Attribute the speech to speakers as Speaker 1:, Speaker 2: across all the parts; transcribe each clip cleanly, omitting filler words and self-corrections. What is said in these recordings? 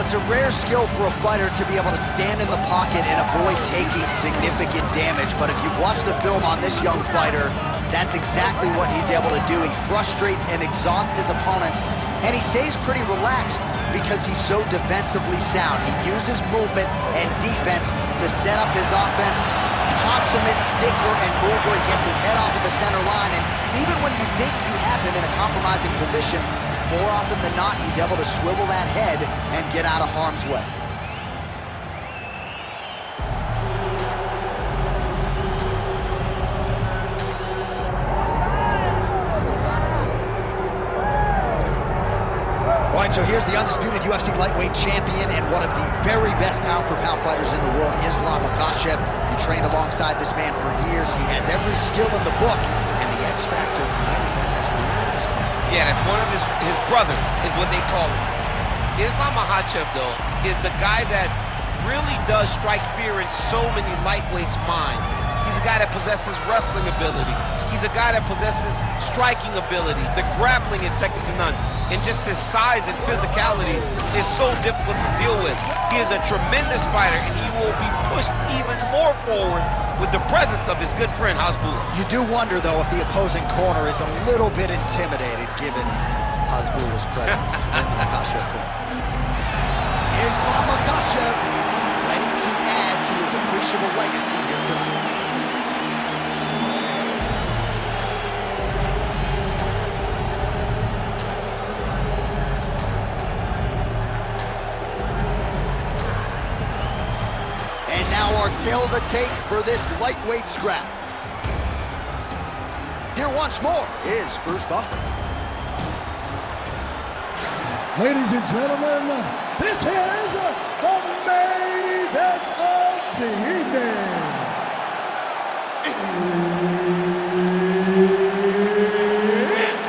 Speaker 1: It's a rare skill for a fighter to be able to stand in the pocket and avoid taking significant damage, but if you've watched the film on this young fighter, that's exactly what he's able to do. He frustrates and exhausts his opponents, and he stays pretty relaxed because he's so defensively sound. He uses movement and defense to set up his offense. Consummate stickler and mover. He gets his head off of the center line, and even when you think you have him in a compromising position, more often than not, he's able to swivel that head and get out of harm's way. All right, so here's the undisputed UFC lightweight champion and one of the very best pound-for-pound fighters in the world, Islam Makhachev. You trained alongside this man for years. He has every skill in the book, and the X factor tonight is that Esmeralda's.
Speaker 2: Yeah, that's one of his brothers, is what they call him. Islam Makhachev, though, is the guy that really does strike fear in so many lightweights' minds. He's a guy that possesses wrestling ability. He's a guy that possesses striking ability. The grappling is second to none. And just his size and physicality is so difficult to deal with. He is a tremendous fighter, and he will be pushed even more forward with the presence of his good friend, Hasbulla.
Speaker 1: You do wonder, though, if the opposing corner is a little bit intimidated given Hasbulla's presence in the Makhachev corner. Islam Makhachev ready to add to his appreciable legacy here tonight. Tail the tape for this lightweight scrap. Here once more is Bruce Buffer.
Speaker 3: Ladies and gentlemen, this is the main event of the evening. It's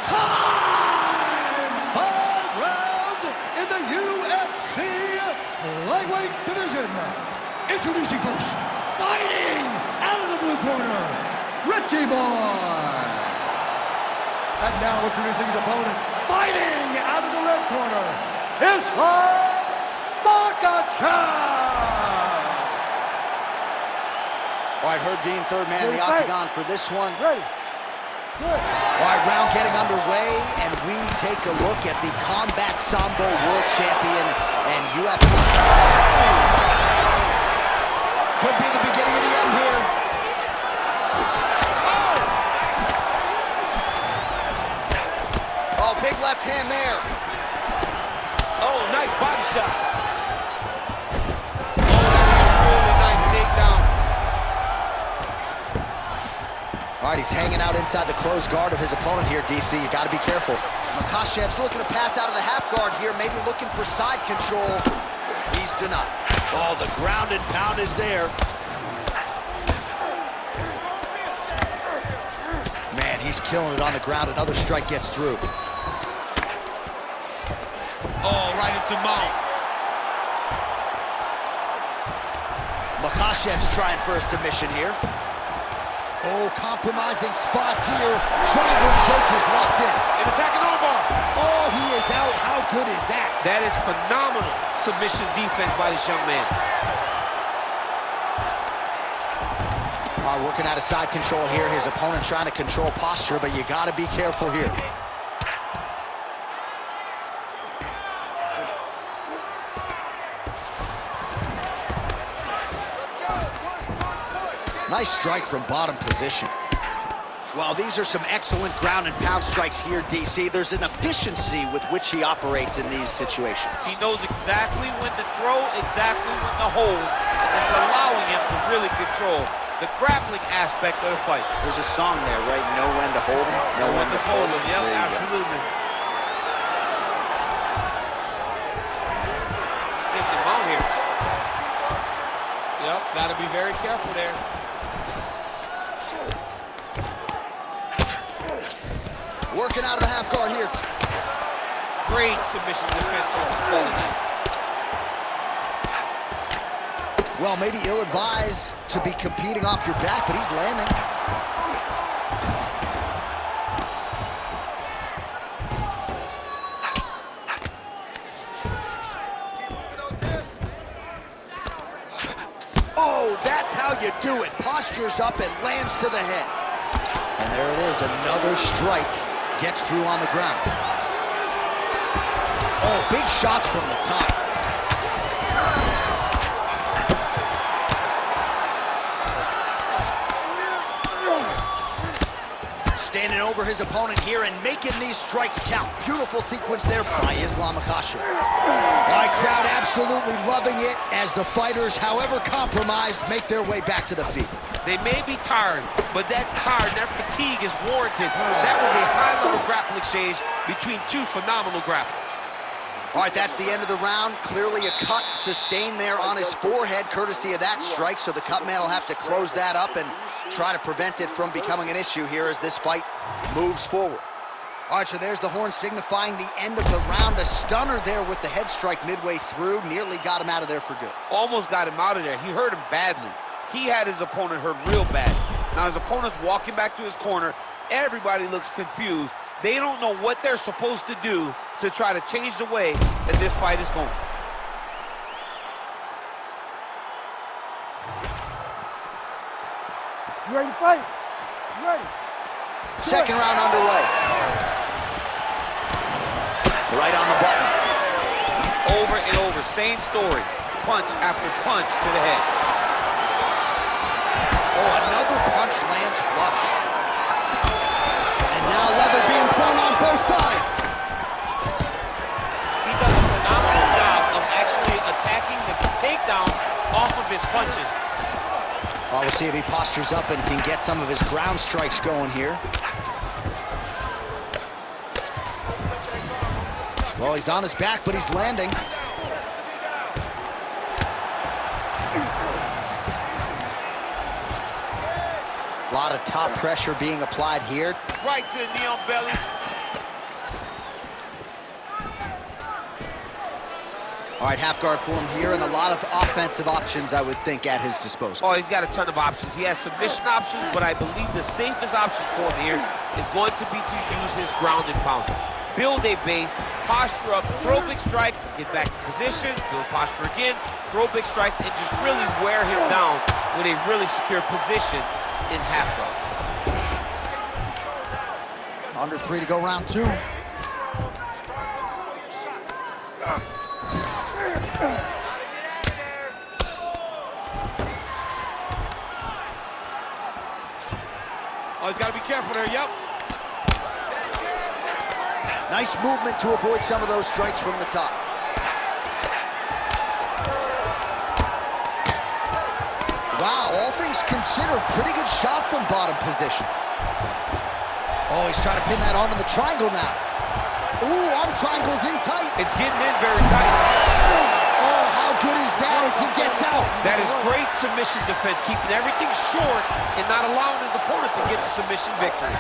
Speaker 3: time! 5 rounds in the UFC lightweight division. Introducing first, fighting out of the blue corner, Richie Boy. And now introducing his opponent, fighting out of the red corner, Islam Makhachev.
Speaker 1: All right, Herb Dean, third man in the octagon for this one.
Speaker 3: Ready. Good.
Speaker 1: All right, round getting underway, and we take a look at the Combat Sambo World Champion and UFC. Could be the beginning of the end here. Oh, big left hand there.
Speaker 2: Oh, nice body shot. Oh, really nice takedown.
Speaker 1: All right, he's hanging out inside the closed guard of his opponent here, DC. You got to be careful. Makhachev's looking to pass out of the half guard here, maybe looking for side control. He's denied. Oh, the ground and pound is there. Man, he's killing it on the ground. Another strike gets through.
Speaker 2: Oh, right into mount.
Speaker 1: Makhachev's trying for a submission here. Oh, compromising spot here. Triangle choke is locked in.
Speaker 2: An attacking armbar.
Speaker 1: Oh, he is out. How good is that?
Speaker 2: That is phenomenal submission defense by this young man.
Speaker 1: All right, working out of side control here. His opponent trying to control posture, but you got to be careful here. Nice strike from bottom position. Well, these are some excellent ground and pound strikes here, DC. There's an efficiency with which he operates in these situations.
Speaker 2: He knows exactly when to throw, exactly when to hold, and it's allowing him to really control the grappling aspect of the fight.
Speaker 1: There's a song there, right? Know when to hold him, know when to fold him.
Speaker 2: Yep, absolutely. Getting him out here. Yep, got to be very careful there.
Speaker 1: Working out of the half guard here.
Speaker 2: Great submission defense on this play tonight.
Speaker 1: Well, maybe ill-advised to be competing off your back, but he's landing. Oh, that's how you do it. Postures up and lands to the head. And there it is, another strike. Gets through on the ground. Oh, big shots from the top. Standing over his opponent here and making these strikes count. Beautiful sequence there by Islam Makhachev. All right, crowd absolutely loving it as the fighters, however compromised, make their way back to the feet.
Speaker 2: They may be tired, but that tired, that fatigue is warranted. That was a high-level grappling exchange between two phenomenal grapplers.
Speaker 1: All right, that's the end of the round. Clearly a cut sustained there on his forehead, courtesy of that strike, so the cut man will have to close that up and try to prevent it from becoming an issue here as this fight moves forward. All right, so there's the horn signifying the end of the round. A stunner there with the head strike midway through. Nearly got him out of there for good.
Speaker 2: Almost got him out of there. He hurt him badly. He had his opponent hurt real bad. Now his opponent's walking back to his corner. Everybody looks confused. They don't know what they're supposed to do to try to change the way that this fight is going.
Speaker 3: You ready to fight? You ready?
Speaker 1: Second round underway. Right on the button.
Speaker 2: Over and over, same story. Punch after punch to the head.
Speaker 1: Oh, another punch lands flush. And now leather being thrown on both sides.
Speaker 2: He does a phenomenal job of actually attacking the takedowns off of his punches.
Speaker 1: Well, we'll see if he postures up and can get some of his ground strikes going here. Well, he's on his back, but he's landing. A lot of top pressure being applied here.
Speaker 2: Right to the knee on belly.
Speaker 1: All right, half guard for him here, and a lot of offensive options, I would think, at his disposal.
Speaker 2: Oh, he's got a ton of options. He has submission options, but I believe the safest option for him here is going to be to use his ground and pound. Build a base, posture up, throw big strikes, get back in position, build posture again, throw big strikes, and just really wear him down with a really secure position in half guard.
Speaker 1: Under 3 to go, round 2.
Speaker 2: Oh, he's got to be careful there, yep.
Speaker 1: Nice movement to avoid some of those strikes from the top. Wow, all things considered, pretty good shot from bottom position. Oh, he's trying to pin that arm in the triangle now. Ooh, arm triangle's in tight.
Speaker 2: It's getting in very tight.
Speaker 1: Oh, how good is that as he gets out?
Speaker 2: That is great submission defense, keeping everything short and not allowing his opponent to get the submission victory.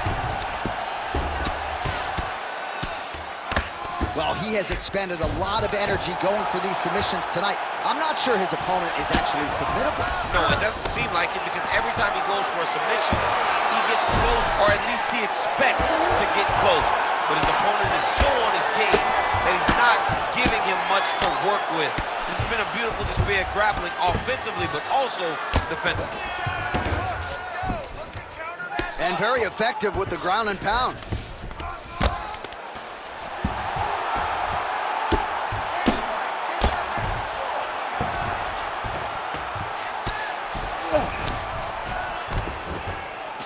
Speaker 1: Well, he has expended a lot of energy going for these submissions tonight. I'm not sure his opponent is actually submittable.
Speaker 2: No, it doesn't seem like it because every time he goes for a submission, he gets close, or at least he expects to get close. But his opponent is so on his game that he's not giving him much to work with. This has been a beautiful display of grappling offensively, but also defensively.
Speaker 1: And very effective with the ground and pound.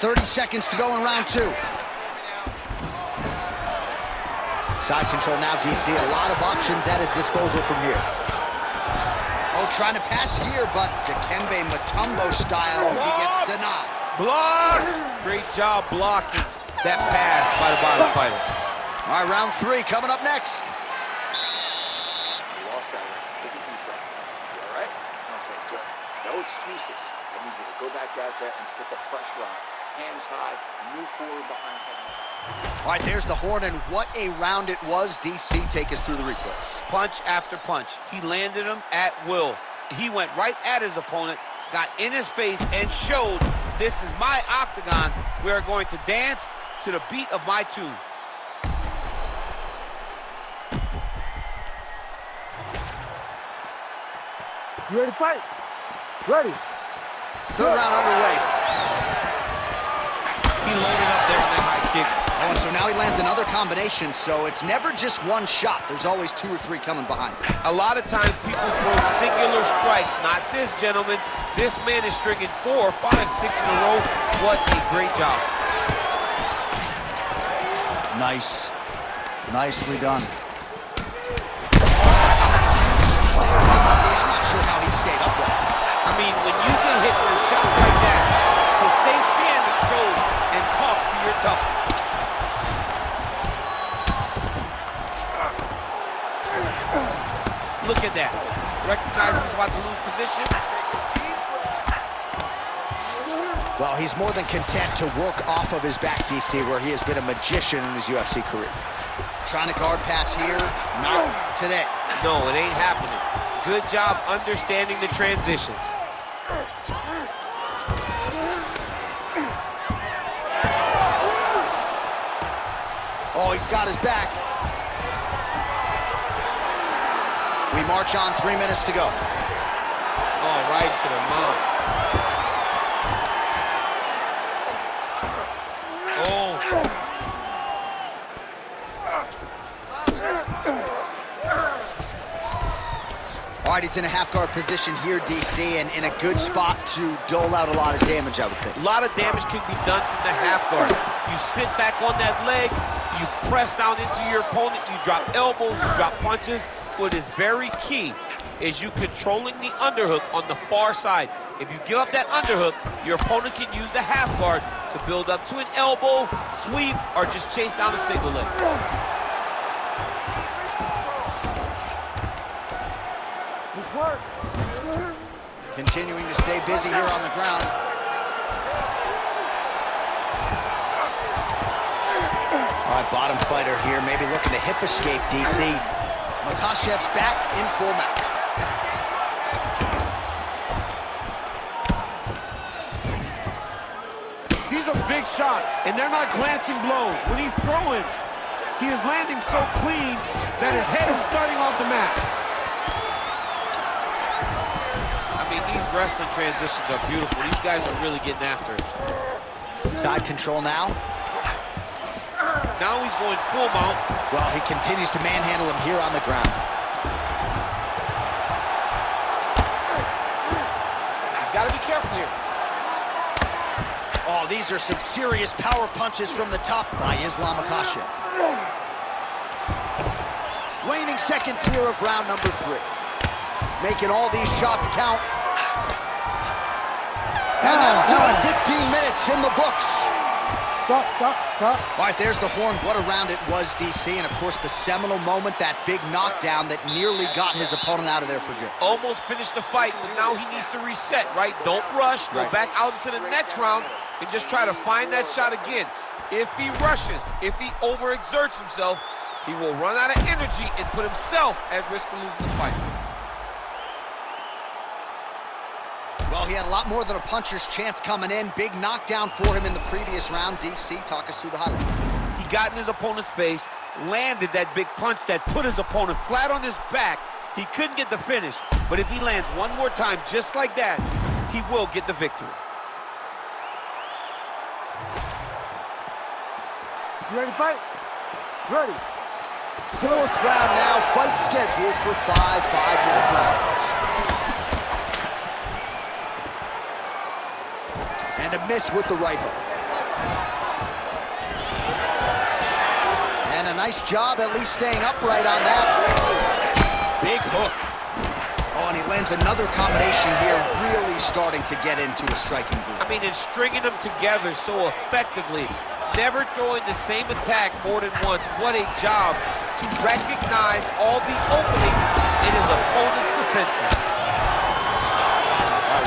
Speaker 1: .30 seconds to go in round 2. Side control now, DC. A lot of options at his disposal from here. Oh, trying to pass here, but Dikembe Mutombo style, he gets denied.
Speaker 2: Blocked! Great job blocking that pass by the bottom fighter.
Speaker 1: All right, round 3 coming up next.
Speaker 4: You lost that one. Take a deep breath. You all right? Okay, good. No excuses. I need you to go back out there and put the pressure on. Hands high, move forward behind head.
Speaker 1: All right, there's the horn, and what a round it was. DC, take us through the replays.
Speaker 2: Punch after punch. He landed him at will. He went right at his opponent, got in his face, and showed, this is my octagon. We are going to dance to the beat of my tune.
Speaker 3: You ready to fight? Ready.
Speaker 1: Third round underway.
Speaker 2: He loaded up there on that high kick.
Speaker 1: Oh, and so now he lands another combination, so it's never just one shot. There's always 2 or 3 coming behind.
Speaker 2: A lot of times people throw singular strikes. Not this gentleman. This man is stringing 4, 5, 6 in a row. What a great job.
Speaker 1: Nice. Nicely done. I'm not sure how he stayed upright.
Speaker 2: I mean, when you get hit with a shot like that, to stay standing shows and talks to your toughness. Look at that. Recognize he's about to lose position.
Speaker 1: Well, he's more than content to work off of his back, DC, where he has been a magician in his UFC career. Trying to guard pass here, not today.
Speaker 2: No, it ain't happening. Good job understanding the transitions.
Speaker 1: Oh, he's got his back. We march on, 3 minutes to go.
Speaker 2: Oh, right to the mount. Oh.
Speaker 1: All right, he's in a half-guard position here, DC, and in a good spot to dole out a lot of damage, I would think.
Speaker 2: A lot of damage can be done from the half guard. You sit back on that leg, you press down into your opponent, you drop elbows, you drop punches. What is very key is you controlling the underhook on the far side. If you give up that underhook, your opponent can use the half guard to build up to an elbow, sweep, or just chase down a single leg.
Speaker 3: Nice work.
Speaker 1: Continuing to stay busy here on the ground. All right, bottom fighter here, maybe looking to hip escape, DC. Makhachev's back in full mount.
Speaker 5: These are big shots, and they're not glancing blows. When he's throwing, he is landing so clean that his head is starting off the mat.
Speaker 2: I mean, these wrestling transitions are beautiful. These guys are really getting after it.
Speaker 1: Side control now.
Speaker 2: Now he's going full mount.
Speaker 1: Well, he continues to manhandle him here on the ground.
Speaker 2: He's got to be careful here.
Speaker 1: Oh, these are some serious power punches from the top by Islam Makhachev. Waning seconds here of round number 3. Making all these shots count. And that'll do it. 15 minutes in the books.
Speaker 3: Stop.
Speaker 1: All right, there's the horn. What a round it was, DC. And, of course, the seminal moment, that big knockdown that nearly got his opponent out of there for good.
Speaker 2: Almost finished the fight, but now he needs to reset, right? Don't rush. Go back out into the next round and just try to find that shot again. If he rushes, if he overexerts himself, he will run out of energy and put himself at risk of losing the fight.
Speaker 1: Well, he had a lot more than a puncher's chance coming in. Big knockdown for him in the previous round. DC, talk us through the highlight.
Speaker 2: He got in his opponent's face, landed that big punch that put his opponent flat on his back. He couldn't get the finish, but if he lands one more time just like that, he will get the victory.
Speaker 3: You ready to fight? Ready.
Speaker 1: 4th round now. Fight scheduled for 5 5-minute rounds. And a miss with the right hook. And a nice job at least staying upright on that. Big hook. Oh, and he lands another combination here, really starting to get into a striking groove.
Speaker 2: I mean, and stringing them together so effectively. Never throwing the same attack more than once. What a job to recognize all the openings in his opponent's defenses.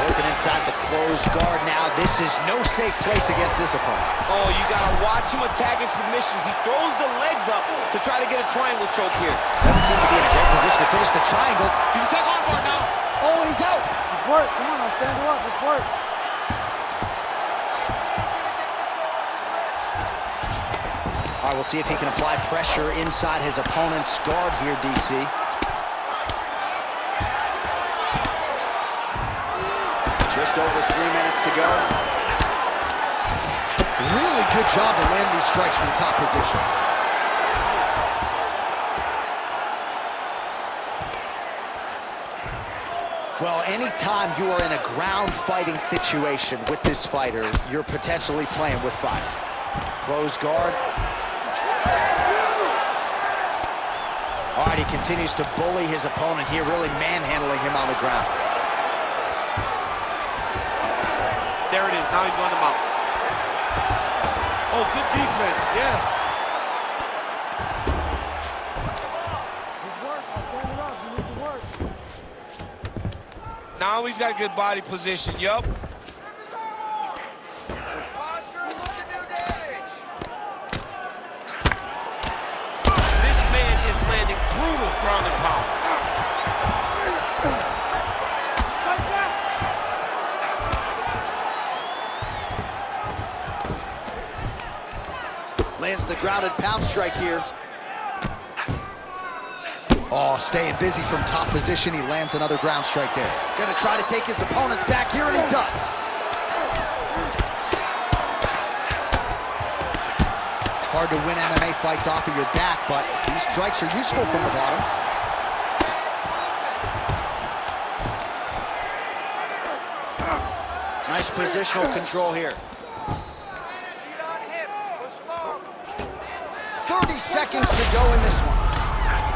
Speaker 1: Working inside the closed guard now. This is no safe place against this opponent.
Speaker 2: Oh, you gotta watch him attacking submissions. He throws the legs up to try to get a triangle choke here.
Speaker 1: Doesn't seem to be in a great position to finish the triangle.
Speaker 2: He's attacking armbar now.
Speaker 1: Oh, and he's out.
Speaker 3: Let's work. Come on, I'll stand you up. Let's work.
Speaker 1: All right, we'll see if he can apply pressure inside his opponent's guard here, DC. Just just over 3 minutes to go. Really good job to land these strikes from top position. Well, anytime you are in a ground fighting situation with this fighter, you're potentially playing with fire. Close guard. All right, he continues to bully his opponent here, really manhandling him on the ground.
Speaker 5: There it is, now he's going to mount. Oh, good defense, yes.
Speaker 3: Good work. I'll stand it up. You need to work.
Speaker 5: Now he's got good body position, yup. This man is landing brutal ground and pound.
Speaker 1: Lands the grounded pound strike here. Oh, staying busy from top position. He lands another ground strike there. Gonna try to take his opponents back here, and he does. Hard to win MMA fights off of your back, but these strikes are useful from the bottom. Nice positional control here. 30 seconds to go in this one.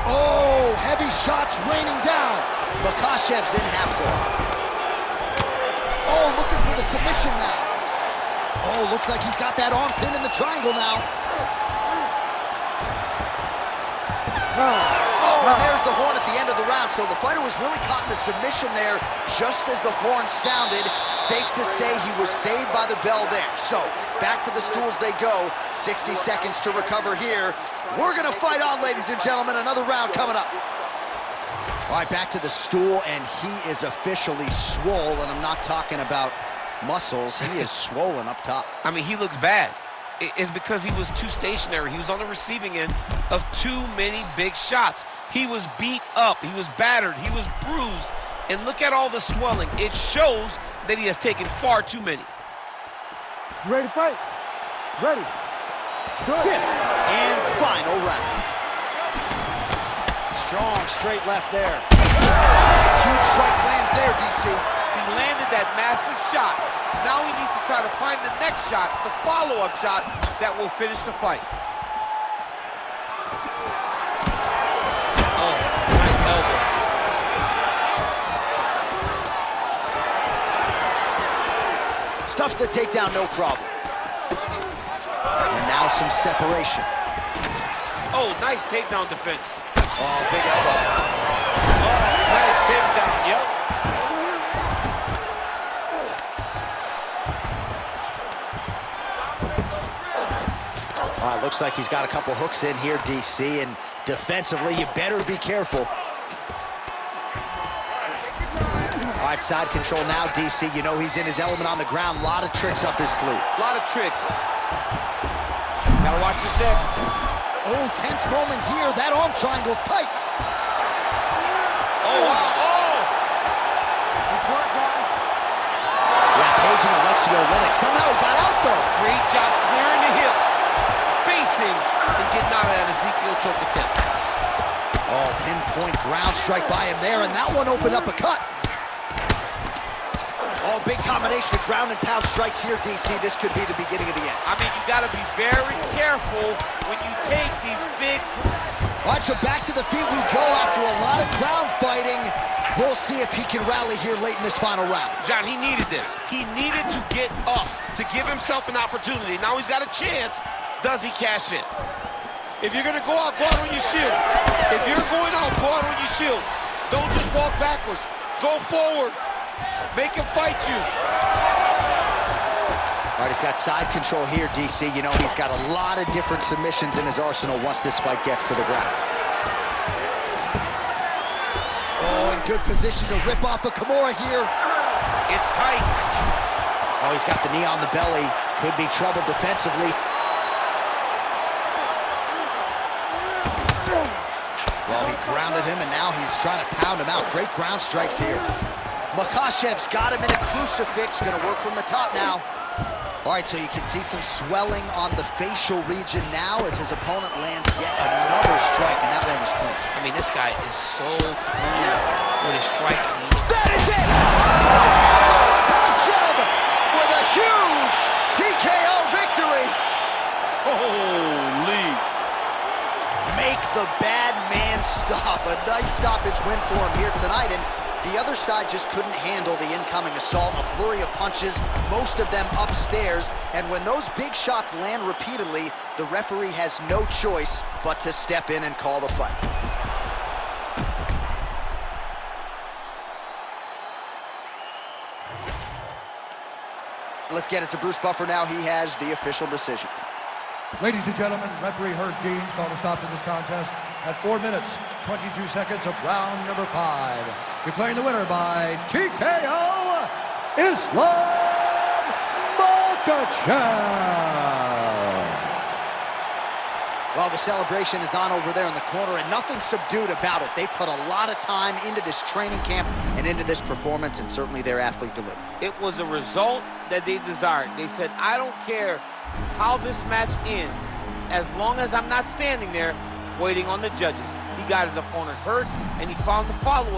Speaker 1: Oh, heavy shots raining down. Makhachev's in half guard. Oh, looking for the submission now. Oh, looks like he's got that arm pin in the triangle now. Oh, and there's the horn at the end of the round. So the fighter was really caught in a submission there just as the horn sounded. Safe to say he was saved by the bell there. So back to the stools they go. 60 seconds to recover here. We're going to fight on, ladies and gentlemen. Another round coming up. All right, back to the stool, and he is officially swollen. I'm not talking about muscles. He is swollen up top.
Speaker 2: I mean, he looks bad. It's because he was too stationary. He was on the receiving end of too many big shots. He was beat up. He was battered. He was bruised. And look at all the swelling. It shows that he has taken far too many.
Speaker 3: You ready to fight? Ready. Good.
Speaker 1: Fifth and final round. Strong straight left there. Huge strike lands there, DC.
Speaker 5: He landed that massive shot. Now he needs to try to find the next shot, the follow-up shot that will finish the fight.
Speaker 2: Oh, nice elbow.
Speaker 1: Stuffs the takedown, no problem. And now some separation.
Speaker 5: Oh, nice takedown defense.
Speaker 1: Oh, big elbow.
Speaker 5: Oh, nice takedown, yep.
Speaker 1: All right, looks like he's got a couple hooks in here, DC, and defensively, you better be careful. All right, side control now, DC. You know he's in his element on the ground. A lot of tricks up his sleeve.
Speaker 5: A lot of tricks. Gotta watch his neck.
Speaker 1: Oh, tense moment here. That arm triangle's tight.
Speaker 5: Oh, wow, oh!
Speaker 3: Nice work, guys.
Speaker 1: Yeah, Page and Alexio Lennox. Somehow he got out, though.
Speaker 2: Great job clearing the hips, facing, and getting out of that Ezekiel choke attempt.
Speaker 1: Oh, pinpoint ground strike by him there, and that one opened up a cut. Oh, big combination of ground and pound strikes here, DC. This could be the beginning of the end.
Speaker 5: I mean, you gotta be very careful when you take these big...
Speaker 1: All right, so back to the feet we go after a lot of ground fighting. We'll see if he can rally here late in this final round.
Speaker 2: John, he needed this. He needed to get up to give himself an opportunity. Now he's got a chance. Does he cash in?
Speaker 5: If you're gonna go out on your shield. If you're going out, go out on your shield. Don't just walk backwards. Go forward. Make him fight you.
Speaker 1: All right, he's got side control here, DC. You know, he's got a lot of different submissions in his arsenal once this fight gets to the ground. Oh, in good position to rip off a Kimura here.
Speaker 2: It's tight.
Speaker 1: Oh, he's got the knee on the belly. Could be trouble defensively. Well, he grounded him, and now he's trying to pound him out. Great ground strikes here. Makhachev's got him in a crucifix, gonna work from the top now. All right, so you can see some swelling on the facial region now as his opponent lands yet another strike, and that one was clean.
Speaker 2: I mean, this guy is so clean with his striking.
Speaker 1: That is it! Makhachev with a huge TKO victory.
Speaker 5: Holy.
Speaker 1: Make the bad man stop. A nice stoppage win for him here tonight, and the other side just couldn't handle the incoming assault. A flurry of punches, most of them upstairs, and when those big shots land repeatedly, the referee has no choice but to step in and call the fight. Let's get it to Bruce Buffer now. He has the official decision.
Speaker 3: Ladies and gentlemen, referee Herb Dean's called a stop to this contest at 4 minutes, 22 seconds of round number 5. Declaring the winner by TKO, Islam Makhachev.
Speaker 1: Well, the celebration is on over there in the corner, and nothing subdued about it. They put a lot of time into this training camp and into this performance, and certainly their athlete delivered.
Speaker 2: It was a result that they desired. They said, I don't care how this match ends, as long as I'm not standing there waiting on the judges. He got his opponent hurt, and he found the follow-up